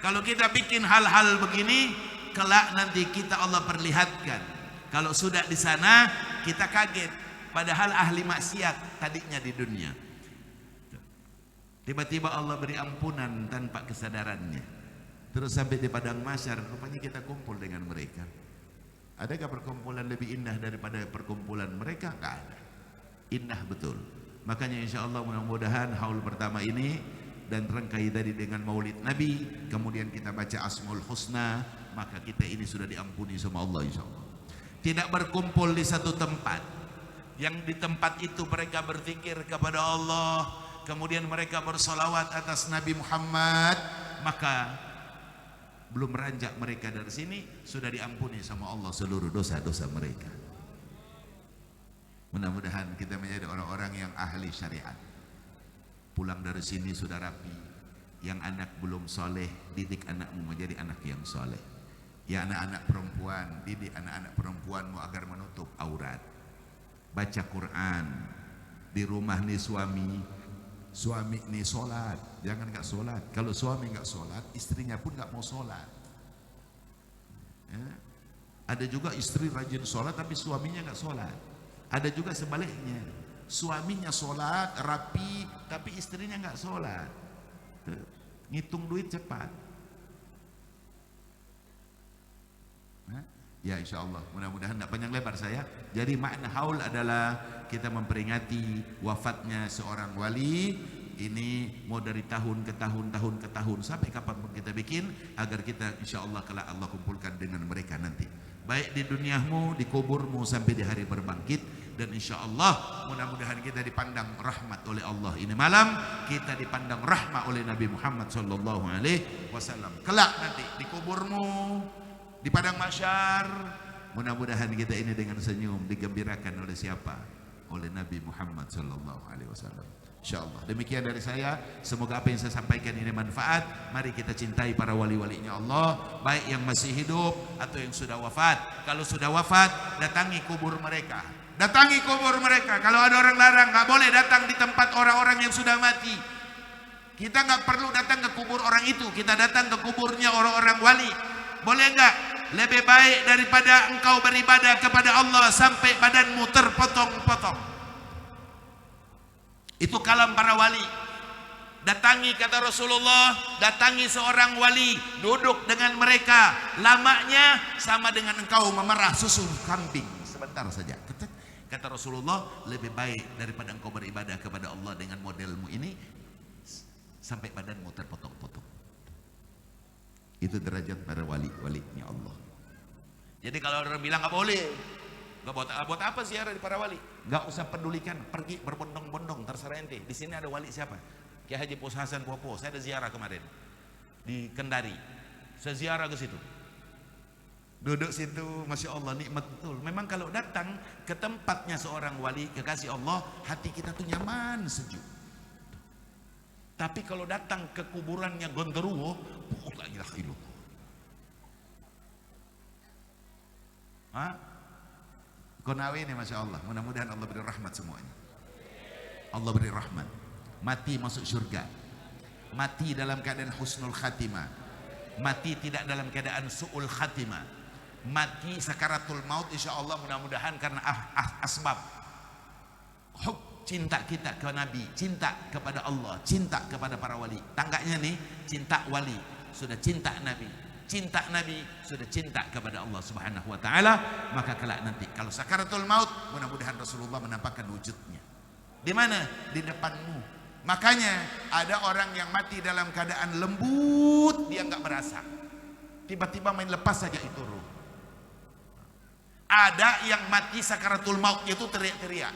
[SPEAKER 1] kalau kita bikin hal-hal begini, kelak nanti kita Allah perlihatkan. Kalau sudah di sana kita kaget, padahal ahli maksiat tadinya di dunia. Tiba-tiba Allah beri ampunan tanpa kesadarannya. Terus sampai di padang mahsyar, rupanya kita kumpul dengan mereka. Adakah perkumpulan lebih indah daripada perkumpulan mereka? Enggak ada. Indah betul. Makanya insya Allah mudah-mudahan haul pertama ini dan rangkai tadi dengan maulid Nabi, kemudian kita baca Asmaul Husna, maka kita ini sudah diampuni sama Allah insya Allah. Tidak berkumpul di satu tempat, yang di tempat itu mereka berzikir kepada Allah, kemudian mereka bersolawat atas Nabi Muhammad, maka belum beranjak mereka dari sini sudah diampuni sama Allah seluruh dosa-dosa mereka. Mudah-mudahan kita menjadi orang-orang yang ahli syariat. Pulang dari sini sudah rapi. Yang anak belum soleh, didik anakmu menjadi anak yang soleh. Ya anak-anak perempuan, didik anak-anak perempuanmu agar menutup aurat. Baca Quran. Di rumah nih suami nih sholat, jangan nggak sholat. Kalau suami nggak sholat, istrinya pun nggak mau sholat. Ya. Ada juga istri rajin sholat tapi suaminya nggak sholat. Ada juga sebaliknya, suaminya sholat rapi tapi istrinya nggak sholat. Ngitung duit cepat. Ya insya Allah, mudah-mudahan tidak panjang lebar saya. Jadi makna haul adalah kita memperingati wafatnya seorang wali. Ini mau dari tahun ke tahun, tahun ke tahun, sampai kapan pun kita bikin, agar kita insya Allah kelak Allah kumpulkan dengan mereka nanti. Baik di duniamu, di kuburmu, sampai di hari berbangkit. Dan insya Allah mudah-mudahan kita dipandang rahmat oleh Allah. Ini malam kita dipandang rahmat oleh Nabi Muhammad SAW. Kelak nanti di kuburmu, di padang mahsyar, mudah-mudahan kita ini dengan senyum digembirakan oleh siapa? Oleh Nabi Muhammad SAW. InsyaAllah. Demikian dari saya. Semoga apa yang saya sampaikan ini manfaat. Mari kita cintai para wali-walinya Allah, baik yang masih hidup atau yang sudah wafat. Kalau sudah wafat, datangi kubur mereka. Datangi kubur mereka. Kalau ada orang larang, nggak boleh datang di tempat orang-orang yang sudah mati. Kita nggak perlu datang ke kubur orang itu. Kita datang ke kuburnya orang-orang wali. Boleh nggak? Lebih baik daripada engkau beribadah kepada Allah sampai badanmu terpotong-potong. Itu kalam para wali. Datangi, kata Rasulullah, datangi seorang wali, duduk dengan mereka. Lamanya sama dengan engkau memerah susu kambing. Sebentar saja. Kata Rasulullah, lebih baik daripada engkau beribadah kepada Allah dengan modelmu ini sampai badanmu terpotong-potong. Itu derajat para wali-walinya Allah. Jadi kalau orang bilang nggak boleh, nggak buat apa ziarah di para wali? Nggak usah pedulikan, pergi berbondong-bondong, terserah ente. Di sini ada wali siapa? Kiai Haji Pos Hasan Popo. Saya ada ziarah kemarin di Kendari. Saya ziarah ke situ. Duduk situ, masya Allah, nikmat betul. Memang kalau datang ke tempatnya seorang wali, kekasih Allah, hati kita tuh nyaman, sejuk. Tapi kalau datang ke kuburannya Gondoruo, la ilaha illallah. Hah? Konawi ini masya Allah. Mudah-mudahan Allah beri rahmat semuanya. Allah beri rahmat. Mati masuk surga. Mati dalam keadaan husnul khatimah. Mati tidak dalam keadaan su'ul khatimah. Mati sakaratul maut insya Allah mudah-mudahan karena asbab hub, cinta kita ke Nabi, cinta kepada Allah, cinta kepada para wali. Tangganya nih, cinta wali, sudah cinta Nabi, cinta Nabi, sudah cinta kepada Allah Subhanahu wa taala, maka kelak nanti kalau sakaratul maut mudah-mudahan Rasulullah menampakkan wujudnya. Di mana? Di depanmu. Makanya ada orang yang mati dalam keadaan lembut, dia nggak merasa. Tiba-tiba main lepas saja itu ruh. Ada yang mati sakaratul maut itu teriak-teriak.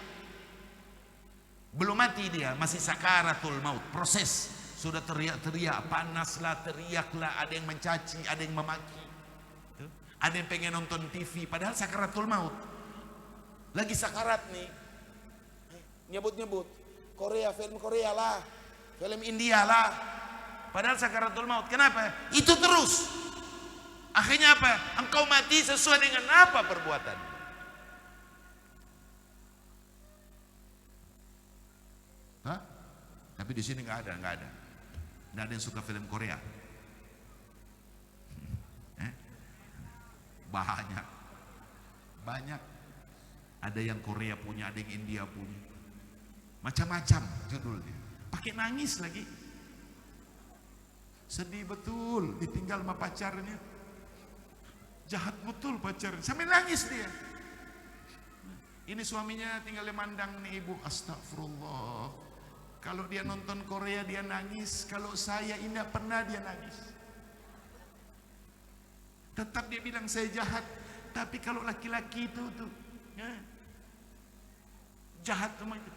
[SPEAKER 1] Belum mati dia, masih sakaratul maut, proses. Sudah teriak-teriak, panaslah, teriaklah, ada yang mencaci, ada yang memaki. Ada yang pengen nonton TV, padahal sakaratul maut. Lagi sakarat nih. Nyebut-nyebut, Korea, film Korea lah, film India lah. Padahal sakaratul maut. Kenapa? Itu terus. Akhirnya apa? Engkau mati sesuai dengan apa perbuatan? Hah? Tapi di sini nggak ada. Nggak ada yang suka film Korea. Banyak. Ada yang Korea punya, ada yang India punya. Macam-macam judulnya. Pakai nangis lagi. Sedih betul, ditinggal sama pacarnya. Jahat betul pacarnya, sampai nangis dia. Ini suaminya tinggal mandang nih ibu, astagfirullah. Kalau dia nonton Korea dia nangis, kalau saya ini tidak pernah dia nangis. Tetap dia bilang saya jahat, tapi kalau laki-laki itu tuh ya, jahat sama itu.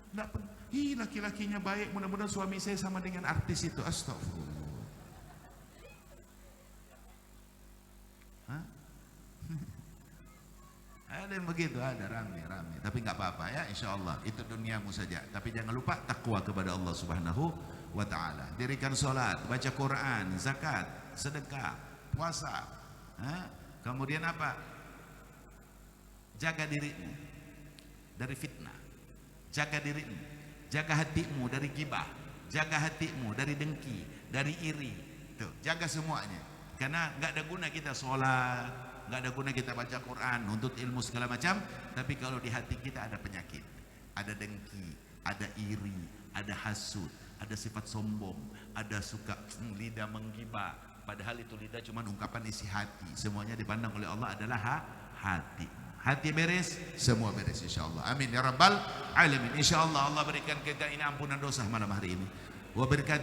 [SPEAKER 1] Tidak pernah. Laki-lakinya baik, mudah-mudahan suami saya sama dengan artis itu. Astagfirullah. Ada yang begitu, ada rame. Tapi nggak apa-apa ya, insya Allah itu duniamu saja. Tapi jangan lupa takwa kepada Allah Subhanahu wa taala. Dirikan sholat, baca Quran, zakat, sedekah, puasa. Kemudian apa? Jaga dirimu dari fitnah. Jaga dirimu, jaga hatimu dari gibah, jaga hatimu dari dengki, dari iri. Tuh, jaga semuanya. Karena nggak ada guna kita sholat, nggak ada guna kita baca Quran, nuntut ilmu segala macam, tapi kalau di hati kita ada penyakit, ada dengki, ada iri, ada hasud, ada sifat sombong, ada suka lidah menggibah, Padahal itu lidah cuma ungkapan isi hati. Semuanya dipandang oleh Allah adalah hati. Hati beres, semua beres insyaallah. Amin ya rabbal alamin. Insyaallah Allah berikan kita ini ampunan dosa malam hari ini. Wa berkah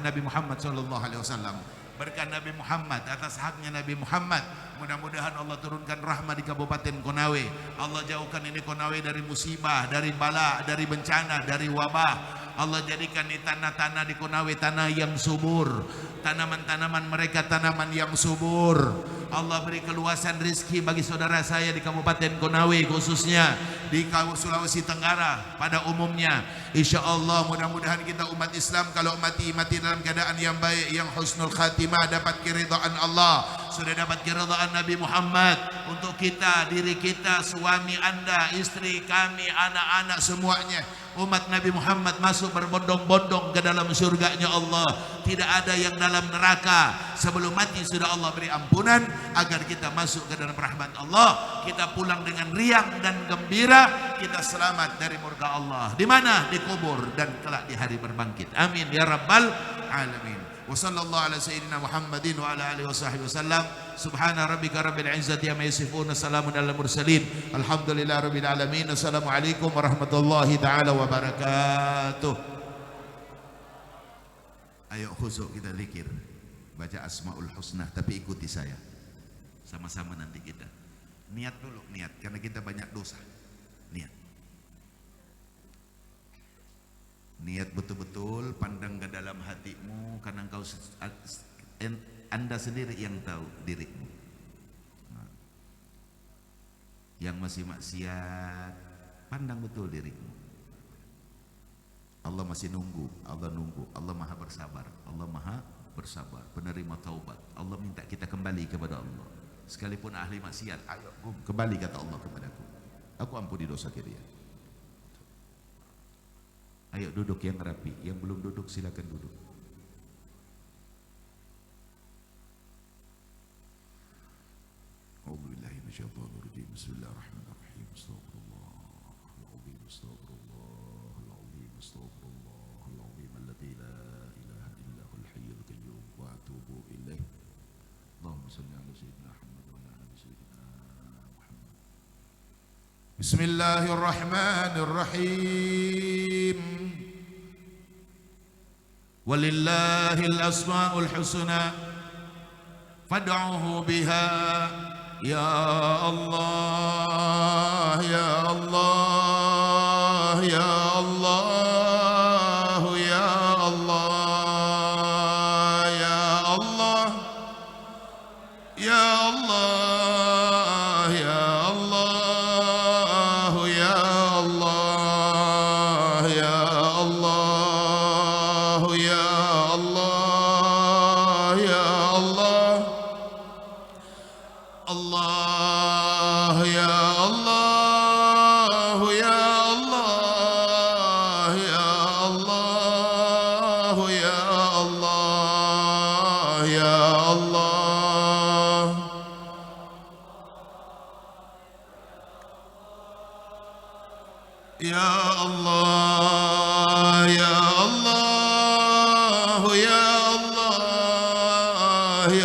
[SPEAKER 1] Nabi Muhammad sallallahu alaihi wasallam. Berkah Nabi Muhammad atas haknya Nabi Muhammad. Mudah-mudahan Allah turunkan rahmat di Kabupaten Konawe. Allah jauhkan ini Konawe dari musibah, dari bala, dari bencana, dari wabah. Allah jadikan ini tanah-tanah di Konawe tanah yang subur. Tanaman-tanaman mereka tanaman yang subur. Allah beri keluasan rezeki bagi saudara saya di Kabupaten Konawe, khususnya di Sulawesi Tenggara pada umumnya. Insya Allah mudah-mudahan kita umat Islam kalau mati dalam keadaan yang baik, yang husnul khatimah, dapat keridhaan Allah, sudah dapat keridhaan Nabi Muhammad untuk kita, diri kita, suami anda, istri kami, anak-anak semuanya. Umat Nabi Muhammad masuk berbondong-bondong ke dalam surganya Allah. Tidak ada yang dalam neraka. Sebelum mati sudah Allah beri ampunan agar kita masuk ke dalam rahmat Allah. Kita pulang dengan riang dan gembira. Kita selamat dari murka Allah. Di mana? Di kubur dan kelak di hari berbangkit. Amin ya rabbal alamin. Wa sallallahu ala sayyidina Muhammadin wa ala alihi wa sahbihi wasallam. Subhana rabbika rabbil izzati amma yasifun. Salamun alal mursalin. Alhamdulillah rabbil alamin. Assalamualaikum warahmatullahi taala wabarakatuh. Ayo khusyuk kita zikir. Baca Asmaul Husna tapi ikuti saya. Sama-sama nanti kita. Niat dulu, niat karena kita banyak dosa. Niat. Niat betul-betul, pandang ke dalam hatimu karena engkau anda sendiri yang tahu dirimu. Yang masih maksiat, pandang betul dirimu. Allah masih nunggu, Allah nunggu, Allah maha bersabar, Allah maha bersabar, penerima taubat. Allah minta kita kembali kepada Allah. Sekalipun ahli maksiat, ayo kembali kata Allah kepadaku. Aku ampuni dosa kalian. Ayo duduk yang rapi, yang belum duduk silakan duduk. A'udzubillahi minasyaitonirrajim. Bismillahirrahmanirrahim. Astagfirullahaladzim, astagfirullahaladzim, astagfirullahaladzim alladzi la ilaha illa huwal hayyul qayyum wa atubu ilaih. Allahumma shalli ala sayyidina Muhammad wa ala ali sayyidina Muhammad. Bismillahirrahmanirrahim. Walillahil asmaul husna fad'uhu biha ya Allah ya Allah ya Allah ya Allah ya Allah ya Allah ya Allah ya Allah ya Allah ya Allah ya Allah Allah ya Allah ya Allah ya Allah ya Allah ya Allah ya Allah ya Allah ya Allah ya Allah ya Allah ya Allah ya Allah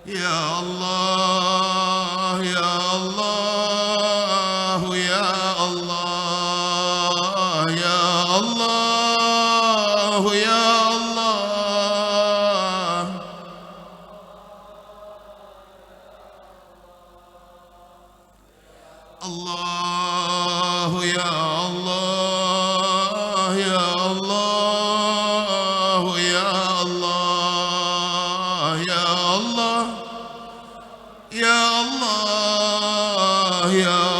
[SPEAKER 1] ya Allah ya Allah ya Allah ya Allah Allah ya Allah ya Allah ya Allah ya Allah ya Allah ya Allah ya Allah ya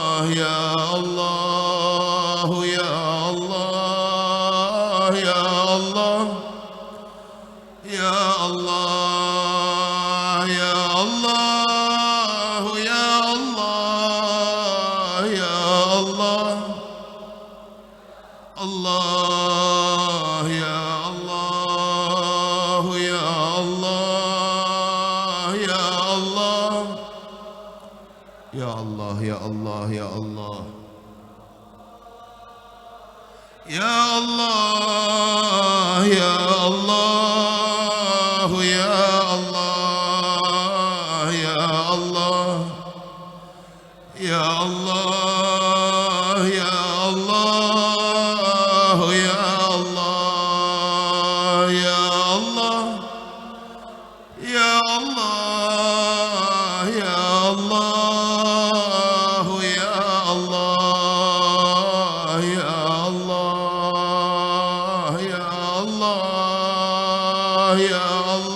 [SPEAKER 1] Allah ya Allah ya Allah ya Allah ya Allah ya Allah ya Allah Allah ya Allah ya Allah ya Allah ya Allah, ya Allah. Ya Allah, ya Allah, ya Allah, ya Allah, ya Allah, ya Allah, ya Allah, ya Allah, ya Allah, ya Allah, ya Allah, ya Allah, ya Allah, ya Allah, ya Allah, ya Allah.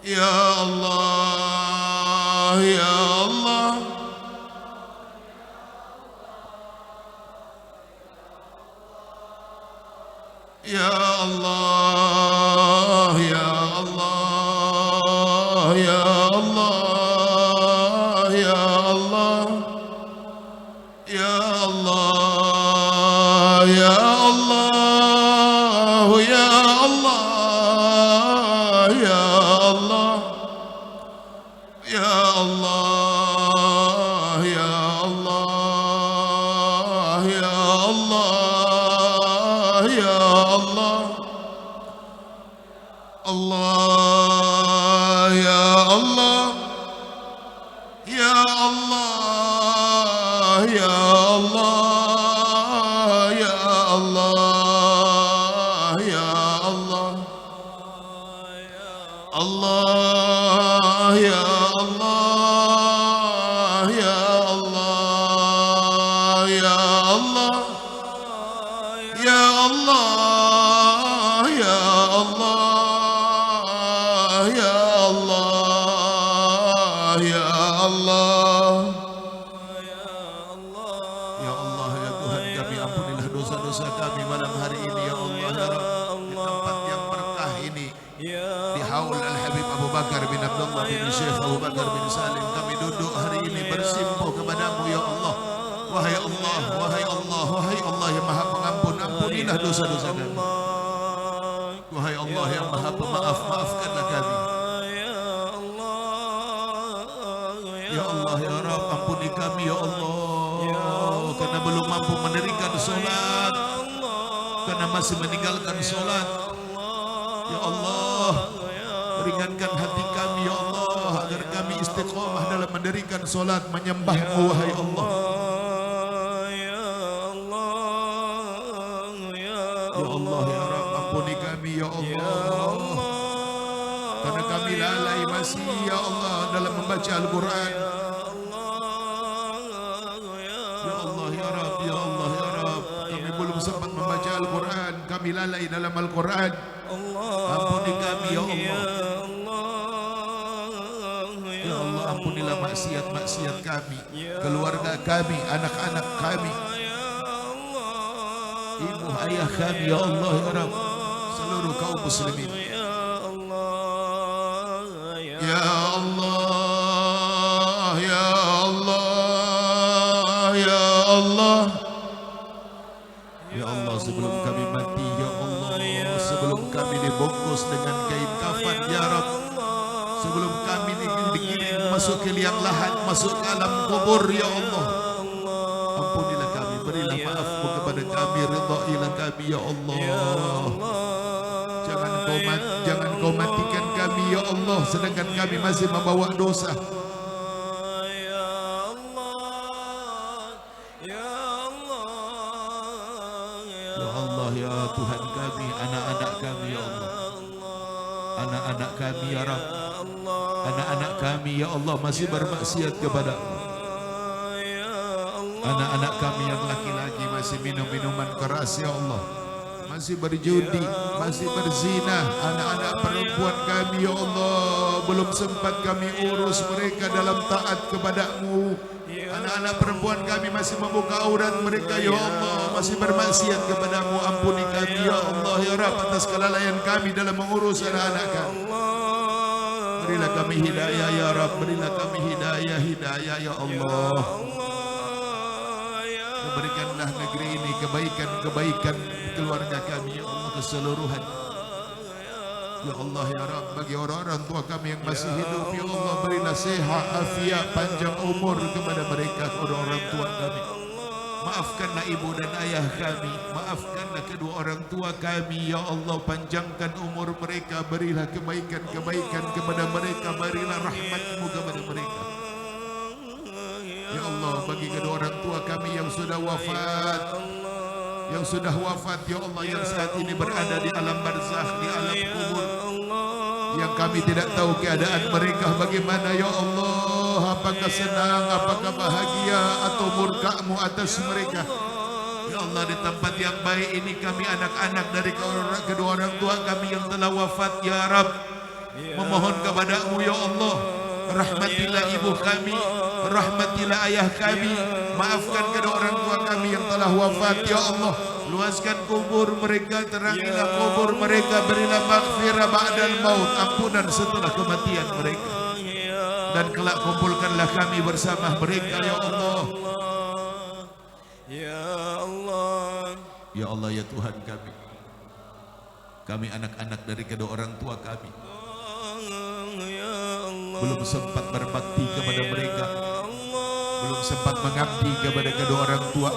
[SPEAKER 1] Ya Allah, ya Allah, ya Allah, ya Allah, ya Allah, ya Allah, ya Allah, ya Allah, ya Allah, ya Allah, ya Allah, ya Allah, Allah, ya Allah, ya Allah, ya Allah, ya Allah, ya Allah, Allah, ya Allah, ya Allah, ya Allah, ya Allah, ya Allah, ya Allah, ya Allah, ya Allah, ya Tuhan kami, ampunilah dosa-dosa kami malam hari ini ya Allah, ya Rabb, di tempat yang berkah ini, di haul Al-Habib Abu Bakar bin Abdullah bin Syekh Abu Bakar bin Salim, kami duduk hari ini bersimpuh kepadamu ya Allah. Wahai Allah, wahai Allah, wahai Allah yang Maha Pengampun, ampunilah dosa-dosa kami. Wahai Allah yang Maha Pemaaf, maafkanlah kami. Ya Allah, ya Rabb, ampuni kami ya Allah, karena belum mampu mendirikan solat, karena masih meninggalkan solat. Ya Allah, ringankan hati kami ya Allah, agar kami istiqomah dalam mendirikan solat, menyembah-Mu wahai Allah. Ya Allah, ya Rabb, ampuni kami ya Allah, karena kami lalai masih ya Allah dalam membaca Al-Quran. Ya Allah, ya Rabb, ya Allah, ya Rabb, kami belum sempat membaca Al-Quran, kami lalai dalam Al-Quran. Ampuni kami ya Allah. Ya Allah, ampunilah maksiat-maksiat kami, keluarga kami, anak-anak kami, ibu ayah kami ya Allah, ya Rabb, seluruh kaum muslimin. Ya Allah, ya Allah, ya Allah, ya Allah, sebelum kami mati ya Allah, sebelum kami dibungkus dengan kain kafan ya Rabb, sebelum kami digiring masuk ke liang lahat, masuk ke alam kubur ya Allah, ampunilah kami, berilah maaf-Mu kepada kami, ridailah kami ya Allah. Jangan kau matikan kami ya Allah sedangkan kami masih membawa dosa. Ya Allah, ya Tuhan kami, anak-anak kami ya Allah, anak-anak kami ya Rabb, anak-anak kami ya Allah masih bermaksiat kepada-Mu. Anak-anak kami yang laki-laki masih minum minuman keras ya Allah, masih berjudi, masih berzina. Anak-anak perempuan kami ya Allah, belum sempat kami urus mereka dalam taat kepada-Mu. Anak-anak perempuan kami masih membuka aurat mereka ya Allah, masih bermaksiat kepada-Mu. Ampuni kami ya Allah, ya Rabb, atas kelalaian kami dalam mengurus anak-anak kami. Berilah kami hidayah ya Rabb, berilah kami hidayah ya Allah. Berikanlah negeri ini kebaikan-kebaikan keluarga kami ya Allah keseluruhan. Ya Allah ya Rabb, bagi orang-orang tua kami yang masih hidup, ya Allah berilah sehat, afiat, panjang umur kepada mereka, orang-orang tua kami. Maafkanlah ibu dan ayah kami, maafkanlah kedua orang tua kami, ya Allah panjangkan umur mereka, berilah kebaikan-kebaikan kepada mereka, berilah rahmat-Mu kepada mereka. Ya Allah, bagi kedua orang tua kami yang sudah wafat, ya Allah, yang saat ini berada di alam barzakh, di alam kubur, yang kami tidak tahu keadaan mereka bagaimana, ya Allah. Apakah senang, apakah bahagia, atau murka-Mu atas mereka. Ya Allah, di tempat yang baik ini kami anak-anak dari kedua orang tua kami yang telah wafat, ya Rabb, memohon kepada-Mu, ya Allah, rahmatilah ibu kami, rahmatilah ayah kami, maafkan kedua orang tua kami yang telah wafat, ya Allah. Luaskan kubur mereka, terangilah kubur mereka, berilah maghfirah ba'dal maut, ampunan setelah kematian mereka. Dan kelak kumpulkanlah kami bersama mereka, ya Allah. Ya Allah. Ya Allah, ya Tuhan kami. Kami anak-anak dari kedua orang tua kami, belum sempat berbakti kepada mereka, belum sempat mengabdi kepada kedua orang tua.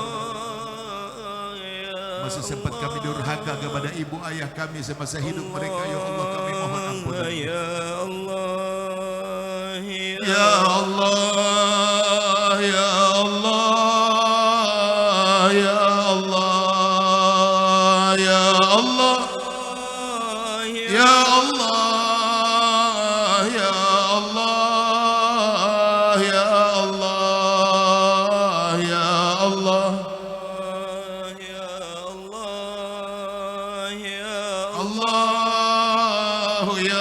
[SPEAKER 1] Masih sempat kami durhaka kepada ibu ayah kami semasa hidup mereka, ya Allah kami mohon ampunan. Ya Allah. Ya Allah, ya Allah, ya Allah, ya Allah, ya Allah, ya Allah, ya Allah, ya Allah, Allah, ya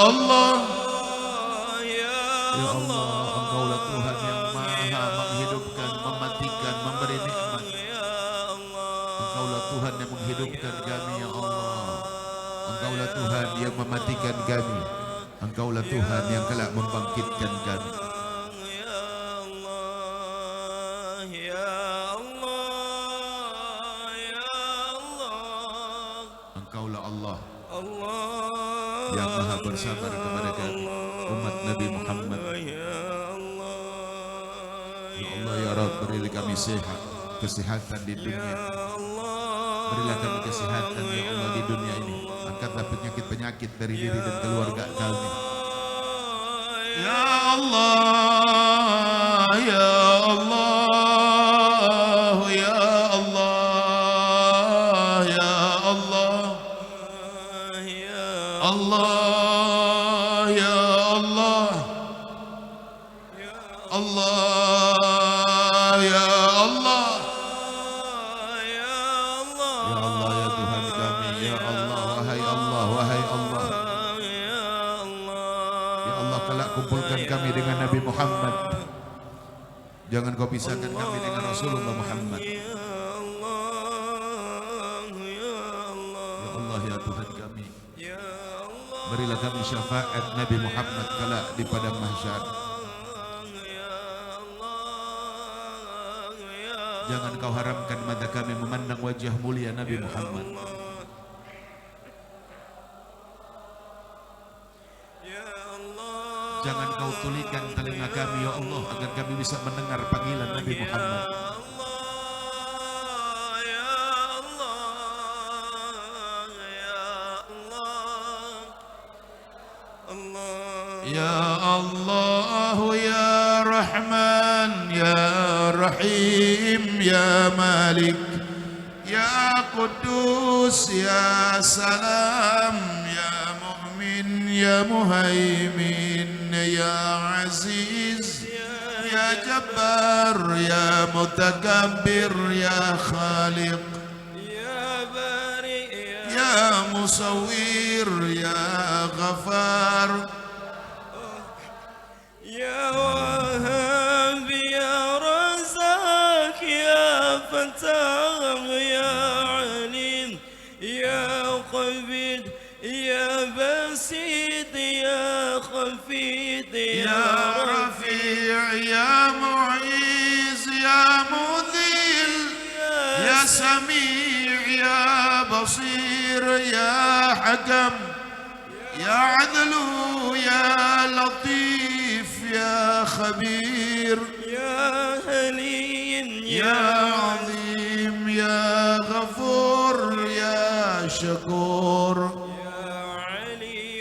[SPEAKER 1] Allah. Mematikan kami, Engkaulah Tuhan yang kelak membangkitkan kami. Engkaulah Allah yang maha bersabar kepada kami, umat Nabi Muhammad. Ya Allah ya Rabb, berilah kami sehat, kesehatan di dunia. Berilah kami kesehatan ya Allah di dunia ini. Angkatlah penyakit-penyakit dari diri dan keluarga kami. Ya Allah, ya Allah, ya Allah, ya Allah, Allah, ya Allah, Allah, ya Allah. Kumpulkan kami dengan Nabi Muhammad. Jangan kau pisahkan kami dengan Rasulullah Muhammad. Ya Allah ya Tuhan kami, berilah kami syafaat Nabi Muhammad kelak di padang mahsyar. Jangan kau haramkan mata kami memandang wajah mulia Nabi Muhammad. Jangan kau tulikan telinga kami ya Allah, agar kami bisa mendengar panggilan Nabi Muhammad. Ya Allah, ya Rahman, ya Rahim, ya Malik, ya Qudus, ya Salam, ya Mu'min, ya Muhaimin, ya Aziz, ya Jabbar, ya Mutakabbir, ya Khaliq, ya Bari, ya Musawwir, ya Ghaffar, ya Wahhab, ya Razak, ya Fattah, ya Alim, ya Qabid, ya Basid, ya Khafid, ya Rafi', ya Mu'iz, ya Mudhil, ya Sami', ya Basir. مقتدر يا حكم يا عدل يا لطيف يا خبير
[SPEAKER 2] يا هلي
[SPEAKER 1] يا عظيم يا غفور يا شكور
[SPEAKER 2] يا علي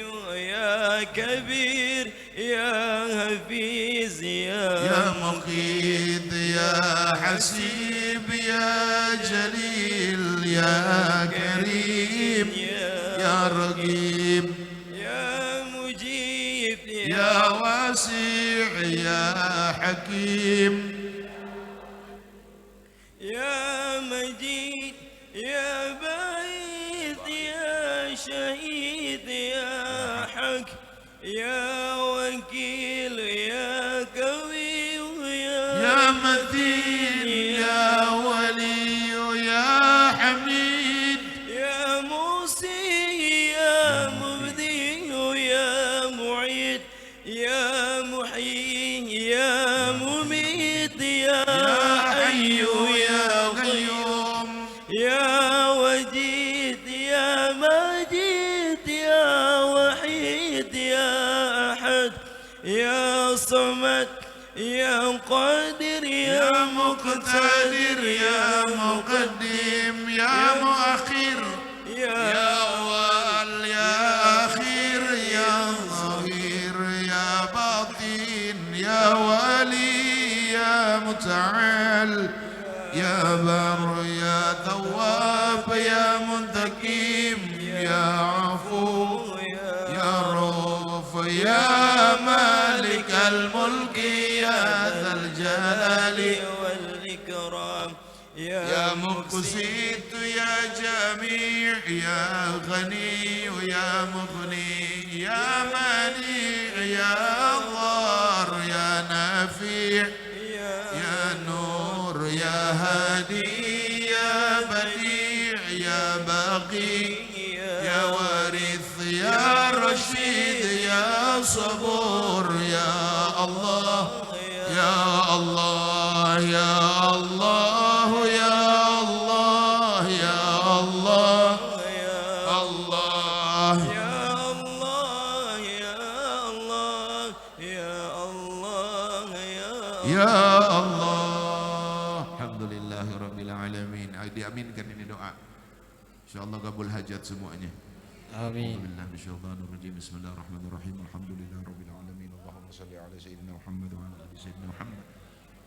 [SPEAKER 2] يا كبير يا حفيظ
[SPEAKER 1] يا مقيت يا حسيب يا جليل يا كريم يا رقيب
[SPEAKER 2] يا مجيب
[SPEAKER 1] يا واسع يا حكيم
[SPEAKER 2] يا مجيد يا بعيد يا شهيد يا حق يا وكيل يا قوي
[SPEAKER 1] يا متين يا ولي يا حميد
[SPEAKER 2] يا موسي يا مبدي يا معيد يا محيي يا مميت يا حي يا
[SPEAKER 1] قيوم
[SPEAKER 2] يا وجيد يا مجيد يا وحيد يا أحد يا صمد يا قادر
[SPEAKER 1] يا مقتدر يا مقدم يا مؤخر يا أول يا أخير يا ظهير يا باطن يا ولي يا متعال يا بر يا تواب يا منتقم يا عفو يا رؤوف يا مالك الملك يا ذا الجلال
[SPEAKER 2] والإكرام
[SPEAKER 1] يا مقسط يا جميع يا غني يا مغني يا منيع يا ضار يا نافع يا نور يا هادي يا بديع يا باقي يا وارث يا رشيد يا صبور يا الله يا الله يا الله يا الله يا الله الله
[SPEAKER 2] يا الله يا الله يا الله
[SPEAKER 1] يا الله. Alhamdulillah Rabbil Alamin. Diaminkan ini doa. InsyaAllah kabul hajat semuanya.
[SPEAKER 2] Amin.
[SPEAKER 1] Bismillahirrahmanirrahim. Bismillahirrahmanirrahim. Alhamdulillah Rabbil Alamin. Allahumma salli ala Sayyidina Muhammad wa ala ali Sayyidina Muhammad.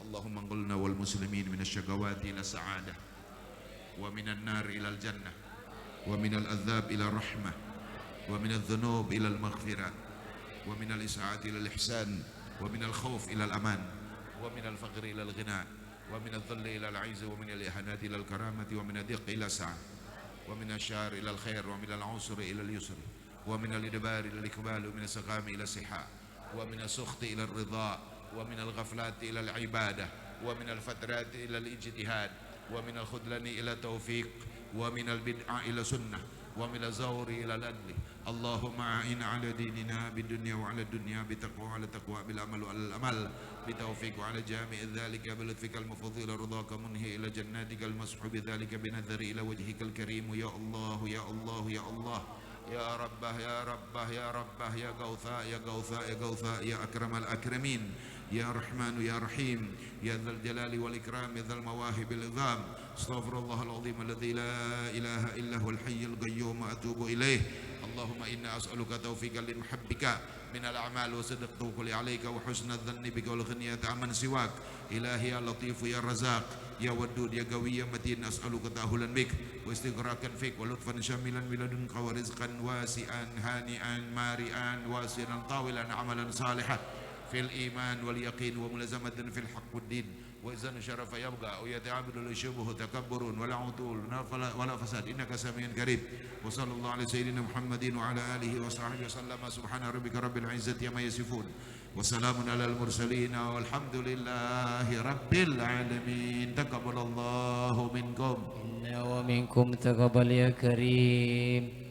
[SPEAKER 1] Allahumma anqilna wal muslimin min asyagawati ila sa'adah wa min an-nar ila al-jannah wa min al-adhab ila rahmah wa min al-dhunub ila al-maghfirah wa min al-is'ati ila al-ihsan wa min al-khawf ila al-aman wa min al-faqr ila al-ghina wa min al-dhilli ila al-'izz wa min al-ihanati ila al-karamati wa min ad-dhiq ila as-sa'ah wa min ash-shar ila al-khair wa min al-'usri ila al-yusr wa min al-idbar ila al-iqbal wa min as-saqam ila as-siha wa min as-sukht ila ar-ridha ومن الغفلات إلى العبادة ومن الفترات إلى الاجتهاد ومن الخذلان إلى التوفيق ومن البدع إلى سنة ومن الزور إلى العدل اللهم أعن على ديننا بالدنيا وعلى الدنيا بتقوى على تقوى بالعمل وعلى الأمل بتوفيق وعلى جامع ذلك بلطفك المفضل إلى رضاك منهي إلى جناتك المسحوب ذلك بنذر إلى وجهك الكريم يا الله يا الله يا الله يا ربه يا ربه يا ربه يا غوثاء يا غوثاء يا غوثاء يا أكرم الأكرمين يا رحمن يا رحيم يا ذا الجلال والإكرام يا ذا المواهب العظام استغفر الله العظيم الذي لا إله إلا هو الحي القيوم وأتوب إليه اللهم إنا أسألك توفيقا لمحبك من الأعمال وصدق توكل عليك وحسن الظن بك والغنية عمن سواك إلهي يا لطيف يا رزاق يا ودود يا قوي يا متين أسألك تأهلا بك واستغراقا فيك ولطفا شاملا من لدنك ورزقا واسعا هانئا مارئا واسعا طاولا عملا صالحا في الإيمان واليقين وملازمة في الحق والدين وإذن شرف يبقى أو يتعبد لشبه تكبر ولا عطول ولا فساد إنك سميع قريب وصلى الله على سيدنا محمد وعلى آله وصحبه وسلم سبحان ربك رب العزة عما يصفون وسلام على المرسلين والحمد لله رب العالمين تقبل الله منكم
[SPEAKER 2] ومنكم تقبل يا كريم.